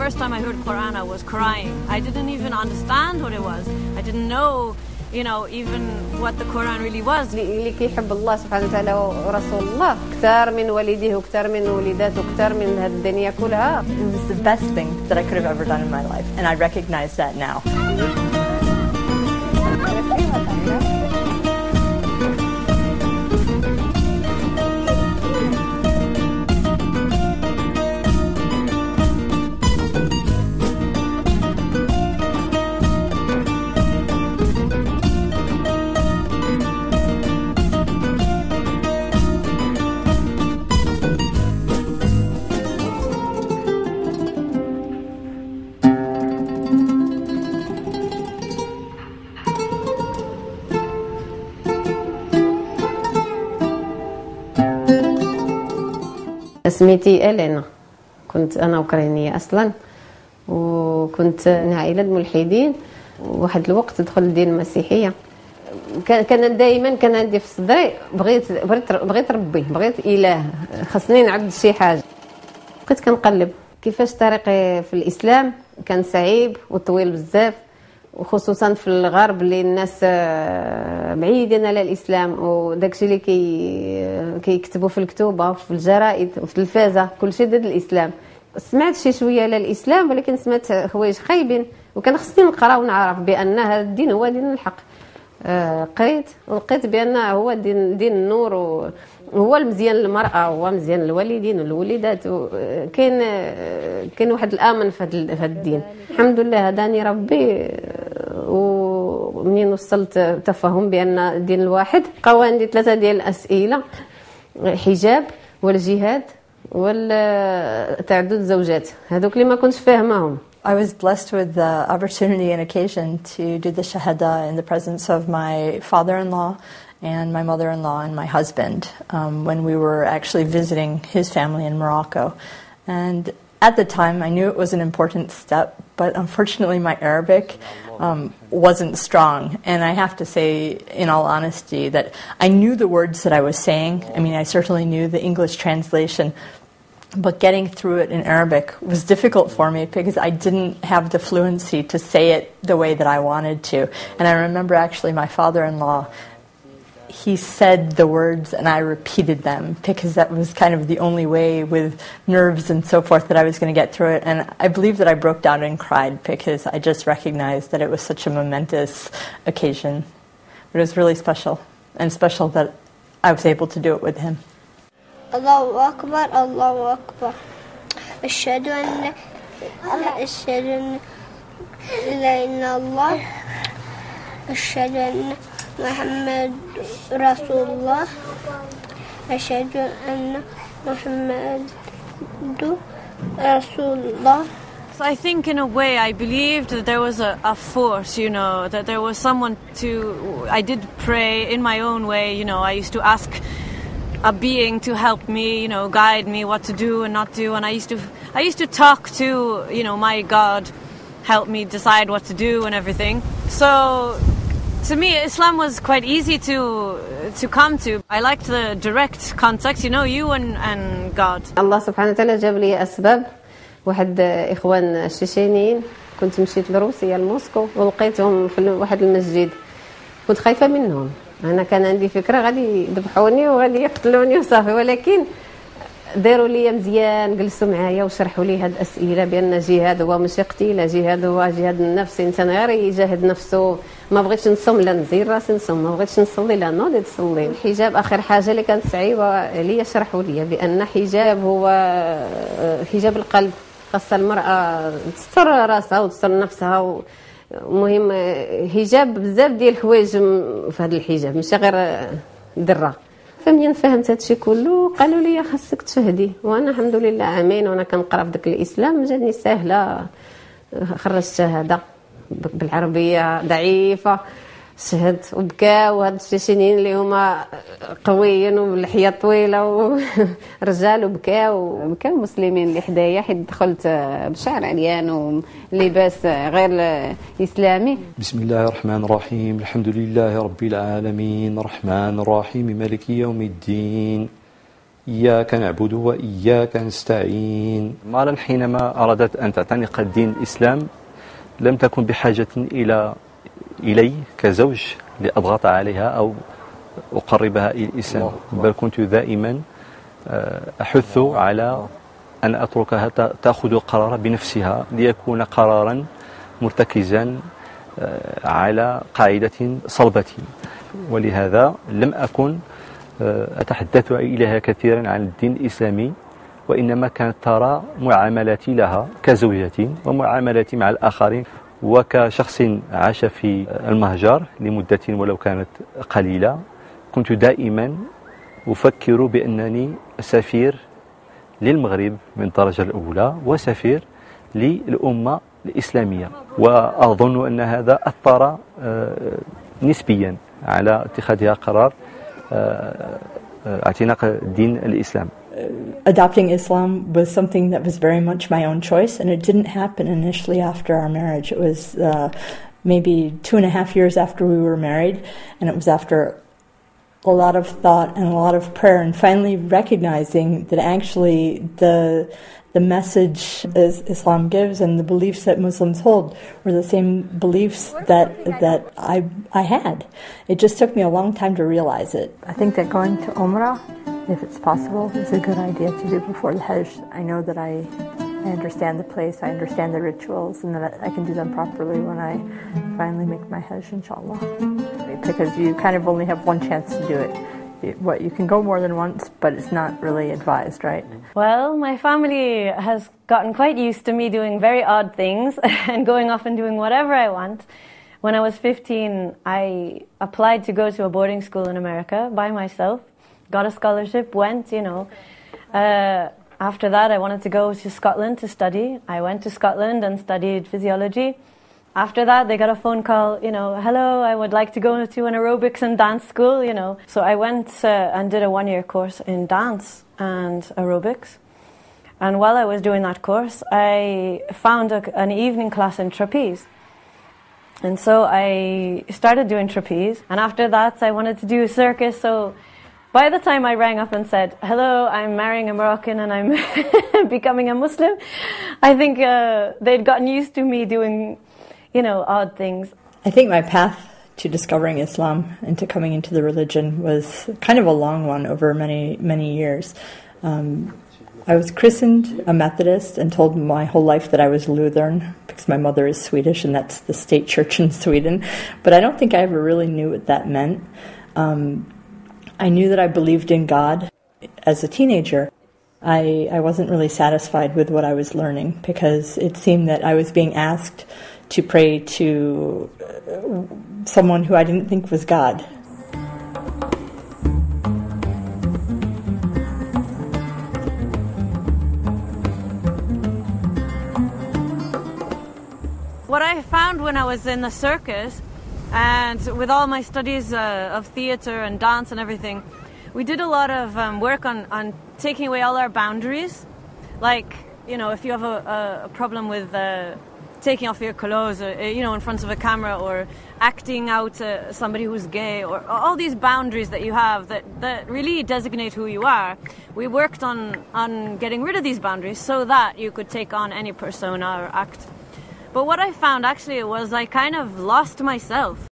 first time I heard Quran, I was crying. I didn't even understand what it was. I didn't know, you know, even what the Quran really was. اللي كيحب الله سبحانه وتعالى ورسول الله أكثر من والديه وأكثر من وليداته وأكثر من هذه الدنيا كلها. It was the best thing that I could have ever done in my life, and I recognize that now. سميتي إلينا. كنت أنا أوكرانية أصلا، وكنت من عائلة ملحدين، وواحد الوقت دخل الدين المسيحية. كان دائما كان عندي في صدري بغيت ربي، بغيت إله، خصني نعبد شي حاجة. بقيت كنقلب كيفاش طريقي في الإسلام كان صعيب وطويل بزاف، وخصوصا في الغرب اللي الناس بعيدين على الاسلام، وداكشي اللي كيكتبوا في الكتوبه وفي الجرائد وفي التلفازه كلشي ضد الاسلام. سمعت شي شويه على الاسلام، ولكن سمعت حوايج خايبين، وكان خصني نقرا ونعرف بان هذا الدين هو دين الحق. قريت ولقيت بان هو دين النور، وهو المزيان للمراه، هو مزيان للوالدين والوليدات. كاين واحد الامن في هذا الدين. الحمد لله هداني ربي، ومنين وصلت تفهم بان الدين الواحد. بقاو عندي 3 ديال الاسئله: حجاب والجهاد والتعدد الزوجات، هذوك اللي ما كنتش فاهماهم. I was blessed with the opportunity and occasion to do the shahada in the presence of my father-in-law and my mother-in-law and my husband when we were actually visiting his family in Morocco. And at the time I knew it was an important step, but unfortunately my Arabic wasn't strong. And I have to say, in all honesty, that I knew the words that I was saying. I mean, I certainly knew the English translation, but getting through it in Arabic was difficult for me because I didn't have the fluency to say it the way that I wanted to. And I remember actually my father-in-law, he said the words and I repeated them because that was kind of the only way with nerves and so forth that I was going to get through it. And I believe that I broke down and cried because I just recognized that it was such a momentous occasion. But it was really special, and special that I was able to do it with him. الله أكبر الله أكبر أشهد أن لا إله إلا الله أشهد أن محمد رسول الله أشهد أن محمد رسول الله. So I think in a way I believed that there was a force, you know, that there was someone to... I did pray in my own way, you know. I used to ask a being to help me, you know, guide me what to do and not do. And I used to talk to, you know, my God, help me decide what to do and everything. So to me, Islam was quite easy to come to. I liked the direct contact, you know, you and God. الله سبحانه وتعالى جاب لي أسباب. واحد إخوان الشيشينيين، كنت مشيت لروسيا لموسكو ولقيتهم في واحد المسجد. كنت خايفة منهم، أنا كان عندي فكرة غادي يذبحوني وغادي يقتلوني وصافي، ولكن داروا لي مزيان، جلسوا معايا وشرحوا لي هاد الأسئلة بأن الجهاد هو ماشي قتيلة، جهاد هو جهاد النفس، إنسان غير يجاهد نفسه. ما بغيتش نصوم لا نزير راسي نصوم، ما بغيتش نصلي لا نوضي تصلي. الحجاب آخر حاجة اللي كانت صعيبة عليا شرحوا لي بأن حجاب هو حجاب القلب، خاصة المرأة تستر راسها وتستر نفسها. المهم حجاب بزاف ديال الحوايج في هذا الحجاب، ماشي غير درة. فمين فهمت هادشي كله قالوا لي خاصك تشهدي، وانا الحمد لله عامين وانا كنقرا في داك الاسلام جاتني سهله. خرجت شهاده بالعربيه ضعيفه، شهدت وبكاو هاد الشيشينيين اللي هما قويين واللحيه طويله ورجال، وبكاو مسلمين اللي حدايا حيت دخلت بشعر عريان ولباس غير اسلامي. بسم الله الرحمن الرحيم، الحمد لله رب العالمين، الرحمن الرحيم، مالك يوم الدين، إياك نعبد وإياك نستعين. مالا حينما أرادت أن تعتنق الدين الإسلام لم تكن بحاجة إلي كزوج لأضغط عليها أو أقربها إلى الإسلام، بل كنت دائما أحث على أن أتركها تأخذ القرار بنفسها ليكون قرارا مرتكزا على قاعدة صلبة. ولهذا لم أكن أتحدث إليها كثيرا عن الدين الإسلامي، وإنما كانت ترى معاملاتي لها كزوجة ومعاملاتي مع الآخرين وكشخص عاش في المهجر لمدة ولو كانت قليلة. كنت دائما أفكر بأنني سفير للمغرب من الدرجة الأولى وسفير للأمة الإسلامية، وأظن أن هذا أثر نسبيا على اتخاذها قرار اعتناق دين الإسلام. Adopting Islam was something that was very much my own choice, and it didn't happen initially after our marriage. It was maybe 2.5 years after we were married, and it was after a lot of thought and a lot of prayer, and finally recognizing that actually the message Islam gives and the beliefs that Muslims hold were the same beliefs that I had. It just took me a long time to realize it. I think that going to Umrah, if it's possible, is a good idea to do before the Hajj. I know that I understand the place, I understand the rituals, and that I can do them properly when I finally make my Hajj, inshallah. Because you kind of only have one chance to do it. You can go more than once, but it's not really advised, right? Well, my family has gotten quite used to me doing very odd things and going off and doing whatever I want. When I was 15, I applied to go to a boarding school in America by myself, got a scholarship, went, after that, I wanted to go to Scotland to study. I went to Scotland and studied physiology. After that, they got a phone call, hello, I would like to go to an aerobics and dance school, So I went and did a 1-year course in dance and aerobics. And while I was doing that course, I found an evening class in trapeze. And so I started doing trapeze. And after that, I wanted to do a circus. So by the time I rang up and said, hello, I'm marrying a Moroccan and I'm becoming a Muslim, I think they'd gotten used to me doing odd things. I think my path to discovering Islam and to coming into the religion was kind of a long one over many, many years. I was christened a Methodist and told my whole life that I was Lutheran because my mother is Swedish and that's the state church in Sweden. But I don't think I ever really knew what that meant. I knew that I believed in God. As a teenager, I wasn't really satisfied with what I was learning because it seemed that I was being asked to pray to someone who I didn't think was God. What I found when I was in the circus, and with all my studies of theatre and dance and everything, we did a lot of work on taking away all our boundaries. Like, if you have a problem with taking off your clothes, in front of a camera, or acting out somebody who's gay, or all these boundaries that you have that really designate who you are. We worked on getting rid of these boundaries so that you could take on any persona or act. But what I found actually was I kind of lost myself.